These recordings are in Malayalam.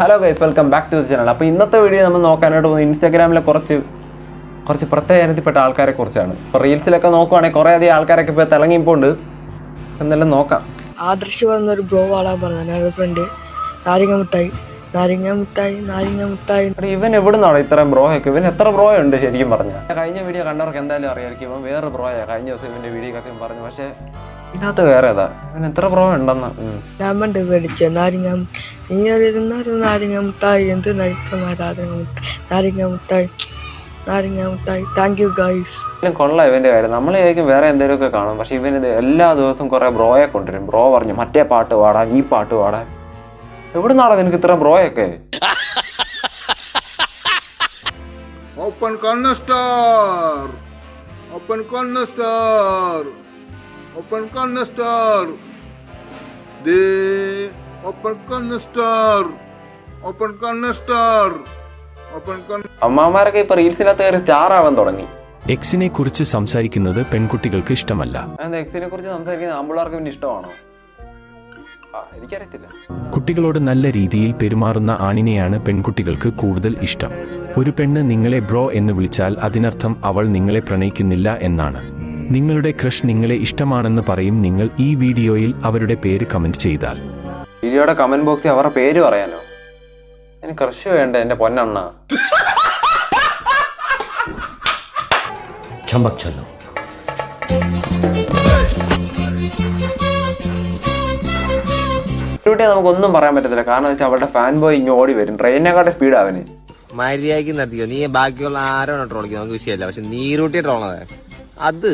Hello guys, welcome back to the channel. അപ്പോൾ ഇന്നത്തെ വീഡിയോ നമ്മൾ നോക്കാനായിട്ട് പോകുന്നത് ഇൻസ്റ്റാഗ്രാമിലെ കുറച്ച് പ്രത്യേക ഇനത്തിൽപ്പെട്ട ആൾക്കാരെ കുറിച്ചാണ്. ഇപ്പോൾ റീൽസിലൊക്കെ നോക്കുവാണെങ്കിൽ കുറേ അധികം ആൾക്കാരൊക്കെ ഇപ്പോൾ തിളങ്ങിപ്പോണ്ട് എന്നെല്ലാം നോക്കാം. ആദർശ് വന്നൊരു ബ്രോ വാളാൻ പറഞ്ഞു എൻ്റെ ഫ്രണ്ട്. നാരങ്ങ മിഠായി. ഇവൻ എവിടെ നിന്നാണ് ഇത്രയും ബ്രോയൊക്കെ? ഇവൻ എത്ര ബ്രോ ഉണ്ട് ശരിക്കും പറഞ്ഞാൽ? കഴിഞ്ഞ വീഡിയോ കണ്ടവർക്ക് എന്തായാലും അറിയാമായിരിക്കും ഇവൻ വേറെ ബ്രോയാ. കഴിഞ്ഞ ദിവസം ഇവൻ്റെ വീഡിയോ ഒക്കെ പറഞ്ഞു, പക്ഷേ ഇതിനകത്ത് വേറെ ഏതാ? ഇവൻ എത്ര ബ്രോ ഉണ്ടെന്ന് ഞാൻ പണ്ട് മേടിച്ച നാരങ്ങ മിഠായി. എന്ത് നാരങ്ങ മിഠായി. Thank you guys. കൊള്ളാം ഇവന്റെ കാര്യം. നമ്മൾ ചോദിക്കും വേറെ എന്തെങ്കിലുമൊക്കെ കാണും, പക്ഷെ ഇവനിത് എല്ലാ ദിവസവും കുറെ ബ്രോയെ കൊണ്ടുവരും. ബ്രോ പറഞ്ഞു മറ്റേ പാട്ട് പാടാൻ, ഈ പാട്ട് പാടാൻ. എവിടെ നിന്നാണോ നിനക്ക് ഇത്ര ബ്രോയൊക്കെ? Open corner star, open corner star, open corner star, ദേ open corner star, open corner star, open corner. അമ്മമാരൊക്കെ ഇപ്പൊ റീൽസിനകത്ത് കയറി സ്റ്റാർ ആവാൻ തുടങ്ങി. എക്സിനെ കുറിച്ച് സംസാരിക്കുന്നത് പെൺകുട്ടികൾക്ക് ഇഷ്ടമല്ല. എക്സിനെ കുറിച്ച് സംസാരിക്കുന്നത് ആമ്പിള്ളേർക്ക് പിന്നെ ഇഷ്ടമാണോ? എനിക്കറിയത്തില്ല. കുട്ടികളോട് നല്ല രീതിയിൽ പെരുമാറുന്ന ആണിനെയാണ് പെൺകുട്ടികൾക്ക് കൂടുതൽ ഇഷ്ടം. ഒരു പെണ്ണ് നിങ്ങളെ ബ്രോ എന്ന് വിളിച്ചാൽ അതിനർത്ഥം അവൾ നിങ്ങളെ പ്രണയിക്കുന്നില്ല എന്നാണ്. നിങ്ങളുടെ ക്രഷ് നിങ്ങളെ ഇഷ്ടമാണെന്ന് പറയും നിങ്ങൾ ഈ വീഡിയോയിൽ അവരുടെ പേര് കമന്റ് ചെയ്താൽ. വീഡിയോയുടെ കമന്റ് ബോക്സിൽ അവരുടെ പേര് പറയാനോ? എനിക്ക് ക്രഷ് വേണ്ട എന്റെ പൊന്നണ്ണ. നമുക്കൊന്നും പറയാൻ പറ്റത്തില്ല, കാരണം വെച്ചാൽ അവളുടെ ഫാൻ ബോയ് ഇങ്ങ് ഓടി വരും. ട്രെയിനിനെക്കാട്ടെ സ്പീഡ് അവന്. മര്യാദയ്ക്ക് നിർത്തിക്കോ. നീ ബാക്കിയുള്ള ആരാണോ ട്രോളിക്കുന്നത് നമുക്ക് വിഷയമല്ല, പക്ഷെ നീരൂട്ടി ട്രോളണത് അത്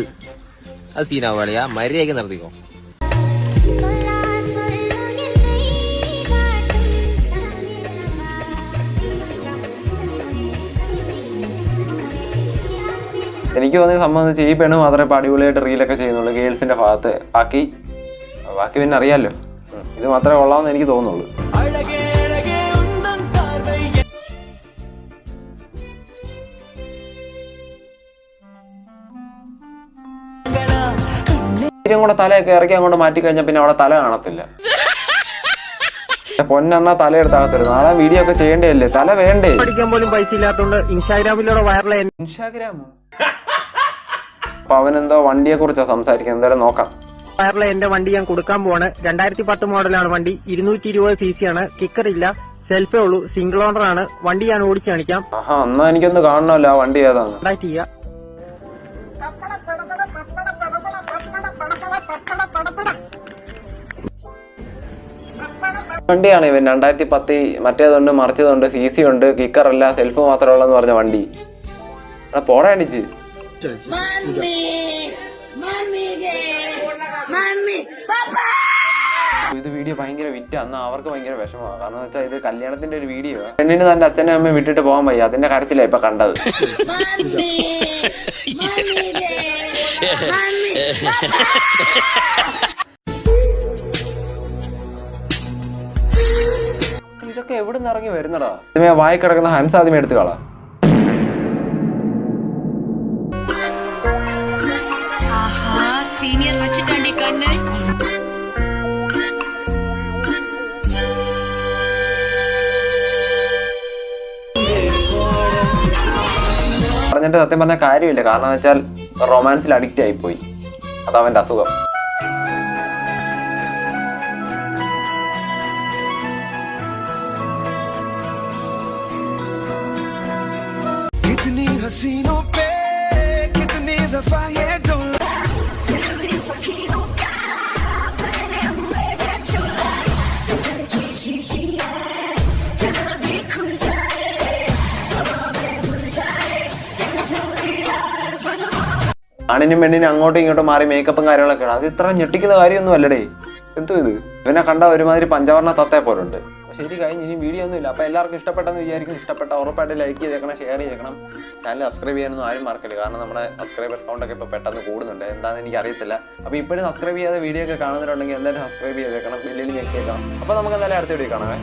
സീനാവുകയാ. മര്യാദയ്ക്ക് നിർത്തിക്കോ. എനിക്ക് തോന്നിയ സംബന്ധിച്ച് ഈ പെണ്ണ് മാത്രമേ ഇപ്പോൾ അടിപൊളിയായിട്ട് റീലൊക്കെ ചെയ്യുന്നുള്ളൂ ഗേൾസിന്റെ ഭാഗത്ത്. ബാക്കി പിന്നെ അറിയാമല്ലോ, ഇത് മാത്രമേ കൊള്ളാമെന്ന് എനിക്ക് തോന്നുള്ളൂ. കൂടെ തലയൊക്കെ ഇറക്കി അങ്ങോട്ട് മാറ്റി കഴിഞ്ഞാൽ പിന്നെ അവിടെ തല കാണത്തില്ല. പൊന്നെണ്ണ തലയെടുത്താകത്തില്ല. നാളെ വീഡിയോ ഒക്കെ ചെയ്യേണ്ടതല്ലേ, തല വേണ്ടേ? പഠിക്കാൻ പോലും പൈസ ഇല്ലാത്തതുകൊണ്ട് ഇൻസ്റ്റാഗ്രാമിലൂടെ വൈറലായി. ഇൻസ്റ്റാഗ്രാമോ? അപ്പൊ അവനെന്തോ വണ്ടിയെ കുറിച്ചാ സംസാരിക്കുന്നത്. എന്തായാലും നോക്കാം. വയറിലെ എന്റെ വണ്ടി ഞാൻ കൊടുക്കാൻ പോവാണ്. 2010 മോഡലാണ് വണ്ടി. 220 cc ആണ്. കിക്കർ ഇല്ല, സെൽഫേ ഉള്ളൂ, സിംഗിൾ ഓണർ ആണ്. വണ്ടി ഞാൻ ഓടിച്ചു കാണിക്കാം. ആഹാ, എന്നാ എനിക്കൊന്ന് കാണണമല്ലോ ആ വണ്ടി ഏതാന്ന്. വണ്ടിയാണ് ഇവൻ 2010. മറ്റേതുണ്ട്, മറിച്ചതുണ്ട്, CC ഉണ്ട്, കിക്കർ അല്ല, സെൽഫ് മാത്രമേ ഉള്ളെന്ന് പറഞ്ഞ വണ്ടി. പോടാ അടിച്ച്. ഇത് വീഡിയോ ഭയങ്കര വിറ്റ്. അന്ന് അവർക്ക് ഭയങ്കര വിഷമമാണ്, കാരണം വെച്ചാൽ ഇത് കല്യാണത്തിന്റെ ഒരു വീഡിയോ. പെണ്ണിന് തന്റെ അച്ഛനും അമ്മയും വിട്ടിട്ട് പോകാൻ വയ്യ, അതിന്റെ കരച്ചിലാ ഇപ്പൊ കണ്ടത്. ഇതൊക്കെ എവിടെ നിന്ന് ഇറങ്ങി വരുന്നടാ? വായി കിടക്കുന്ന ഹൻസ് ആദ്യമേ എടുത്തു കളാ. പറഞ്ഞിട്ട് സത്യം പറഞ്ഞ കാര്യമില്ല, കാരണം വെച്ചാൽ റൊമാൻസിൽ അഡിക്റ്റ് ആയിപ്പോയി. അതവന്റെ അസുഖം. ആണിനും പെണ്ണിനും അങ്ങോട്ടും ഇങ്ങോട്ടും മാറി മേക്കപ്പും കാര്യങ്ങളൊക്കെയാണ്. അത് ഇത്ര ഞെട്ടിക്കുന്ന കാര്യമൊന്നും അല്ലടേ. എന്തോ ഇത്? ഇവനെ കണ്ട ഒരുമാതിരി പഞ്ചവർണ്ണ തത്തയെ പോലുണ്ട്. പക്ഷെ ഇത് കഴിഞ്ഞ് ഇനി വീഡിയോ ഒന്നും ഇല്ല. അപ്പോൾ എല്ലാവർക്കും ഇഷ്ടപ്പെട്ടെന്ന് വിചാരിക്കും. ഇഷ്ടപ്പെട്ട ഉറപ്പായിട്ട് ലൈക്ക് ചെയ്തേക്കണം, ഷെയർ ചെയ്തേക്കണം. ചാനൽ സബ്സ്ക്രൈബ് ചെയ്യാനൊന്നും ആരും മറക്കില്ല, കാരണം നമ്മുടെ സബ്സ്ക്രൈബേഴ്സ് കൗണ്ടൊക്കെ ഇപ്പോൾ പെട്ടെന്ന് കൂടുന്നുണ്ട്. എന്താണെന്ന് എനിക്ക് അറിയത്തില്ല. അപ്പോൾ ഇപ്പോഴും സബ്സ്ക്രൈബ് ചെയ്യാതെ വീഡിയോ ഒക്കെ കാണുന്നുണ്ടെങ്കിൽ എന്തായാലും സബ്സ്ക്രൈബ് ചെയ്തേക്കണം, ബെല്ലിൽ ഞെക്കിയേക്കണം. അപ്പോൾ നമുക്ക് എന്തായാലും അടുത്ത വീഡിയോ കാണാമേ.